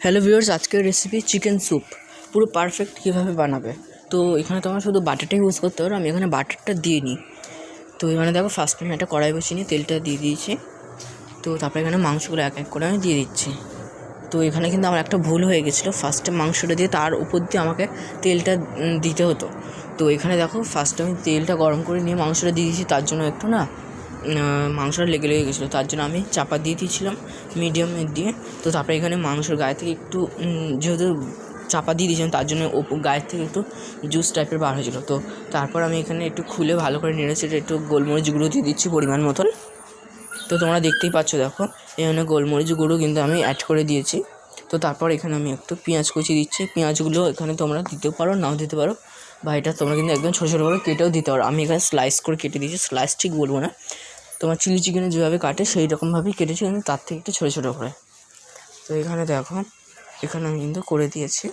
Hello viewers, আজকের recipe chicken soup পুরো perfect কীভাবে বানাবে। তো এখানে তোমরা শুধু বাটারটা ইউজ করতে পারো, আমি এখানে বাটারটা দিয়ে নিই। তো এখানে দেখো ফার্স্ট আমি একটা কড়াই বসিয়ে নিই, তেলটা দিয়ে দিয়েছি। তো তারপরে এখানে মাংসগুলো এক এক করে আমি দিয়ে দিচ্ছি। তো এখানে কিন্তু আমার একটা ভুল হয়ে গেছিলো, ফার্স্টে মাংসটা দিয়ে তার উপর দিয়ে আমাকে তেলটা দিতে হতো। তো এখানে দেখো ফার্স্টে আমি তেলটা গরম করে নিয়ে মাংসটা দিয়ে দিয়েছি, তার জন্য একটু মাংসটা লেগে গেছিলো, তার জন্য আমি চাপা দিয়ে দিয়েছিলাম মিডিয়ামে দিয়ে। তো তারপরে এখানে মাংসর গায়ে থেকে একটু যেহেতু চাপা দিয়ে দিয়েছিলাম, তার জন্য গায়ের থেকে একটু জুস টাইপের বার হয়েছিলো। তো তারপর আমি এখানে একটু খুলে ভালো করে নেড়েছি, একটু গোলমরিচ গুঁড়ো দিয়ে দিচ্ছি পরিমাণ মতন। তো তোমরা দেখতেই পাচ্ছ, দেখো এখানে গোলমরিচ গুঁড়ো কিন্তু আমি অ্যাড করে দিয়েছি। তো তারপর এখানে আমি একটু পেঁয়াজ কুচি দিচ্ছি। পেঁয়াজগুলো এখানে তোমরা দিতেও পারো, নাও দিতে পারো, বা এটা তোমরা কিন্তু একদম ছোটো ছোটো করে কেটেও দিতে পারো। আমি এখানে স্লাইস করে কেটে দিয়েছি, স্লাইস ঠিক বলবো না, তোমার চিলি চিকেনে যেভাবে কাটে সেই রকমভাবেই কেটেছি, কিন্তু তার থেকে একটু ছোটো ছোটো করে। তো এখানে দেখো, এখানে আমি কিন্তু করে দিয়েছি,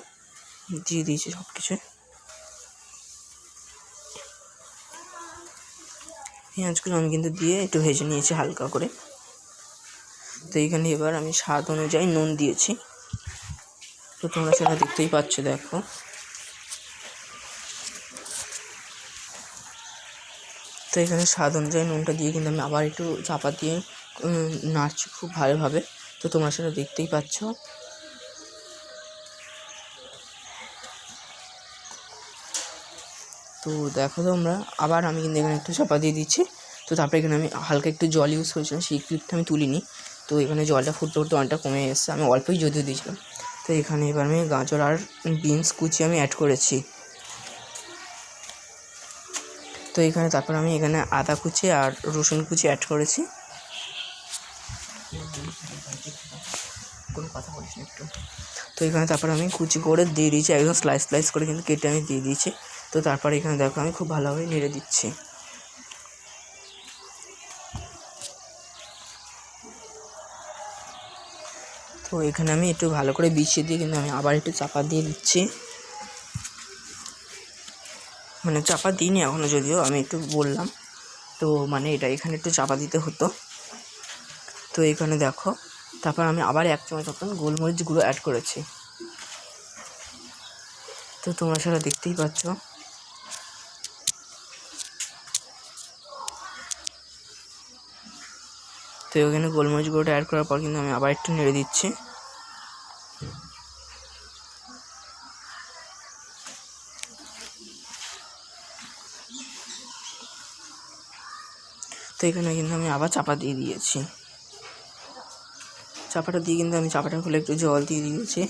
দিয়ে দিয়েছি সব কিছু। পেঁয়াজগুলো আমি কিন্তু দিয়ে একটু ভেজে নিয়েছি হালকা করে। তো এইখানে এবার আমি স্বাদ অনুযায়ী নুন দিয়েছি। তো তোমরা সেটা দেখতেই পাচ্ছ, দেখো। তো এখানে স্বাদ অনুযায়ী নুনটা দিয়ে কিন্তু আমি আবার একটু চাপা দিয়ে নাড়ছি খুব ভালোভাবে। তো তোমরা সেটা দেখতেই পাচ্ছ। তো দেখো তোমরা, আবার আমি কিন্তু এখানে একটু চাপা দিয়ে দিচ্ছি। তো তারপরে এখানে আমি হালকা একটু জল ইউজ করেছিলাম, সেই ক্লিপটা আমি তুলিনি। তো এখানে জলটা ফুটতে ফুটতে অনেকটা কমে এসেছে, আমি অল্পই যদিও দিয়েছিলাম। তো এখানে এবার আমি গাজর আর বিনস কুচি আমি অ্যাড করেছি। তো এখানে তারপর আমি এখানে আদা কুচি আর রসুন কুচি অ্যাড করেছি। কোনো কথা বলিস না একটু। তো এখানে তারপর আমি কুচি করে দিয়ে দিয়েছি, একদম স্লাইস স্লাইস করে কিন্তু কেটে আমি দিয়ে দিয়েছি। তো তারপরে এখানে দেখো আমি খুব ভালোভাবে নেড়ে দিচ্ছি। তো এখানে আমি একটু ভালো করে বিছিয়ে দিয়ে কিন্তু আমি আবার একটু চাপা দিয়ে দিচ্ছি, মানে চাপা দিইনি এখনও, যদিও আমি একটু বললাম। তো মানে এটা এখানে একটু চাপা দিতে হতো। তো এখানে দেখো, তারপর আমি আবার 1 চামচ মতন গোলমরিচ গুঁড়ো অ্যাড করেছি। তো তোমরা সেটা দেখতেই পাচ্ছ। তো এখানে গোলমরিচ গুঁড়োটা অ্যাড করার পর কিন্তু আমি আবার একটু নেড়ে দিচ্ছি। তো এখানে কিন্তু আমি আবার চাপা দিয়ে দিয়েছি। চাপাটা দিয়ে কিন্তু আমি চাপাটা খুলে একটু জল দিয়ে দিয়েছি।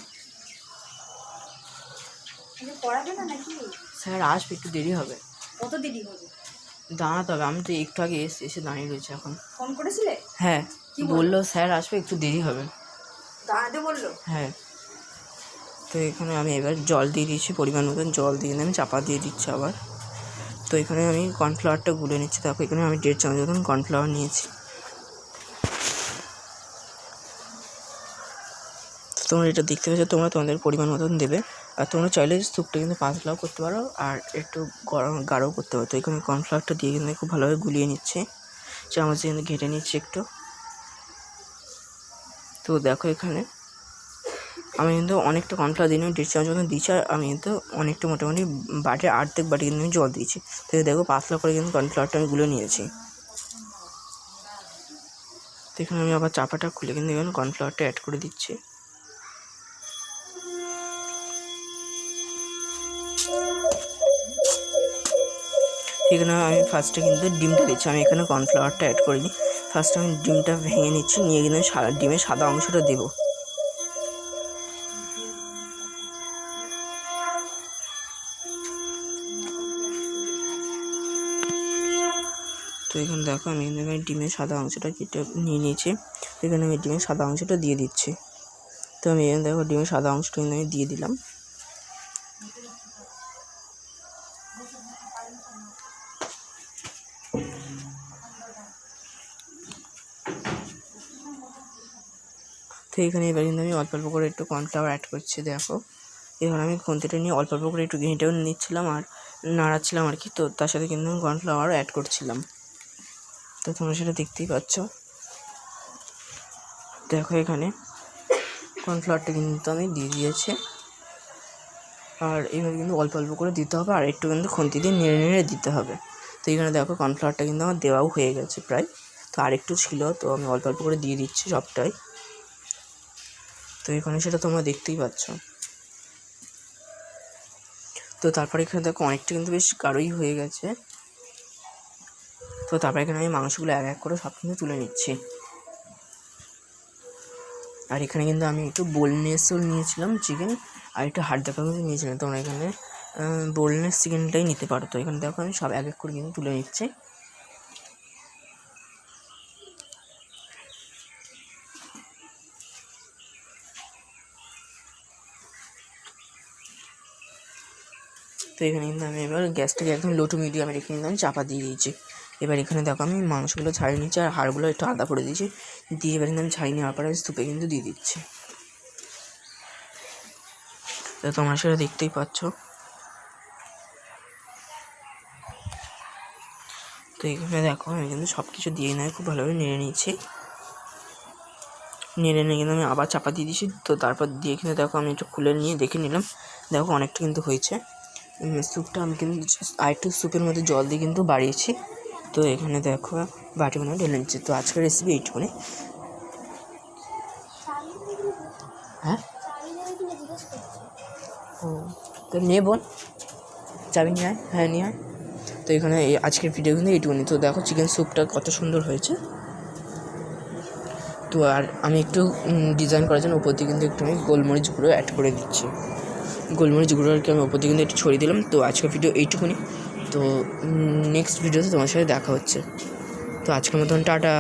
স্যার আসবে, একটু দেরি হবে। কত দেরি হবে? দাঁড়াতে হবে, আমি তো একটু আগে এসে দাঁড়িয়ে রয়েছে এখন। ফোন করেছিলে? হ্যাঁ, বললো স্যার আসবে, একটু দেরি হবে। দাঁড়াতে বললো? হ্যাঁ। তো এখানে আমি এবার জল দিয়ে দিয়েছি, পরিমাণ মতন জল দিয়ে আমি চাপা দিয়ে দিচ্ছি আবার। তো এখানে আমি কর্নফ্লাওয়ারটা গুলে নিচ্ছি। দেখো এখানে আমি 1.5 চামচ মতন কর্নফ্লাওয়ার নিয়েছি। তো তোমরা এটা দেখতে পাচ্ছ, তোমরা তোমাদের পরিমাণ মতন দেবে। আর তোমরা চাইলে স্যুপটা কিন্তু পাতলাও করতে পারো আর একটু গাঢ়ও করতে পারো। তো এখানে কর্নফ্লাওয়ারটা দিয়ে কিন্তু খুব ভালোভাবে গুলিয়ে নিচ্ছে, চামচ দিয়ে কিন্তু ঘেটে নিচ্ছি একটু। তো দেখো এখানে আমি কিন্তু অনেকটা কর্নফ্লাওয়ার দিই, 1.5 চামচ মতন দিয়েছি, আর আমি কিন্তু অনেকটা মোটামুটি বাটির অর্ধেক বাটি কিন্তু আমি জল দিয়েছি। তো দেখো পাতলা করে কিন্তু কর্নফ্লাওয়ারটা আমি গুলে নিয়েছি। তো এখানে আমি আবার চাপাটা খুলে কিন্তু এখানে কর্নফ্লাওয়ারটা অ্যাড করে দিচ্ছি। এখানে আমি ফার্স্টে কিন্তু ডিমটা দিচ্ছি, আমি এখানে কর্নফ্লাওয়ারটা অ্যাড করিনি। ফার্স্টে আমি ডিমটা ভেঙে নিচ্ছি, নিয়ে কিন্তু আমি ডিমের সাদা অংশটা দেবো। তো এখানে দেখো আমি কিন্তু এখানে ডিমের সাদা অংশটা কেটে নিয়ে নিয়েছি। এখানে আমি ডিমের সাদা অংশটা দিয়ে দিচ্ছি। তো আমি এখানে দেখো ডিমের সাদা অংশটা কিন্তু আমি দিয়ে দিলাম। তো এখানে এবার কিন্তু আমি অল্প অল্প করে একটু কর্নফ্লাওয়ার অ্যাড করছি। দেখো এবার আমি খুন্তিটা নিয়ে অল্প অল্প করে একটু ঘেঁটেও নিচ্ছিলাম আর নাড়াচ্ছিলাম আর কি। তো তার সাথে কিন্তু আমি কর্নফ্লাওয়ারও অ্যাড করছিলাম। তো তোমরা সেটা দেখতেই পাচ্ছ। দেখো এখানে কর্নফ্লাওয়ারটা কিন্তু আমি দিয়ে দিয়েছি। আর এইভাবে কিন্তু অল্প অল্প করে দিতে হবে, আর একটু কিন্তু খুন্তি দিয়ে নেড়ে নেড়ে দিতে হবে। তো এখানে দেখো কর্নফ্লাওয়ারটা কিন্তু আমার দেওয়াও হয়ে গেছে প্রায়, তো আরেকটু ছিল, তো আমি অল্প অল্প করে দিয়ে দিচ্ছি সবটাই। তো এখানে সেটা তোমরা দেখতেই পাচ্ছ। তো তারপরে এখানে দেখো অনেকটা কিন্তু বেশ গাঢ়ই হয়ে গেছে। তো তারপরে এখানে আমি মাংসগুলো এক এক করে সব কিন্তু তুলে নিচ্ছি। আর এখানে কিন্তু আমি একটু বোনলেসও নিয়েছিলাম চিকেন, আর একটু হাড় দেখা কিন্তু নিয়েছিলাম। তোমরা এখানে বোনলেস চিকেনটাই নিতে পারো। তো এখানে দেখো আমি সব এক এক করে কিন্তু তুলে নিচ্ছি। তো এখানে কিন্তু আমি এবার গ্যাসটাকে একদম লো টু মিডিয়ামে রেখে কিন্তু আমি চাপা দিয়ে দিয়েছি। এবার এখানে দেখো আমি মাংসগুলো ছাড়িয়ে নিচ্ছি, আর হাড়গুলো একটু আলাদা করে দিয়েছি। দিয়ে এবার কিন্তু আমি ছাড়িয়ে নেওয়ার পরে আমি স্তূপে কিন্তু দিয়ে দিচ্ছি। তো তোমরা সেটা দেখতেই পাচ্ছ। তো এখানে দেখো আমি কিন্তু সব কিছু দিয়ে নিয়ে খুব ভালোভাবে নেড়ে নিচ্ছি। নেড়ে নিয়ে কিন্তু আমি আবার চাপা দিয়ে দিয়েছি। তো তারপর দিয়ে এখানে দেখো আমি একটু খুলে নিয়ে দেখে নিলাম, দেখো অনেকটা কিন্তু হয়েছে। স্যুপটা আমি কিন্তু আরেকটু স্যুপের মধ্যে জল দিয়ে কিন্তু বাড়িয়েছি। তো এখানে দেখো বাটি বানিয়ে ঢেলে নিচ্ছি। তো আজকের রেসিপি এইটুকুনি। হ্যাঁ, ও তো নিয়ে বোন চাবি নিয়ে আয়। হ্যাঁ নিয়ে আয়। তো এখানে আজকের ভিডিও কিন্তু এইটুকুনি। তো দেখো চিকেন স্যুপটা কত সুন্দর হয়েছে। তো আর আমি একটু ডিজাইন করার জন্য উপর দিয়ে কিন্তু একটু আমি গোলমরিচ গুঁড়ো অ্যাড করে দিচ্ছি। গোলমরিচ গুঁড়ো আর কি আমি উপর দিয়ে কিন্তু একটু ছড়িয়ে দিলাম। তো আজকের ভিডিও এইটুকুনি। তো নেক্সট ভিডিওতে তোমার সাথে দেখা হচ্ছে। তো আজকের মতন টাটা।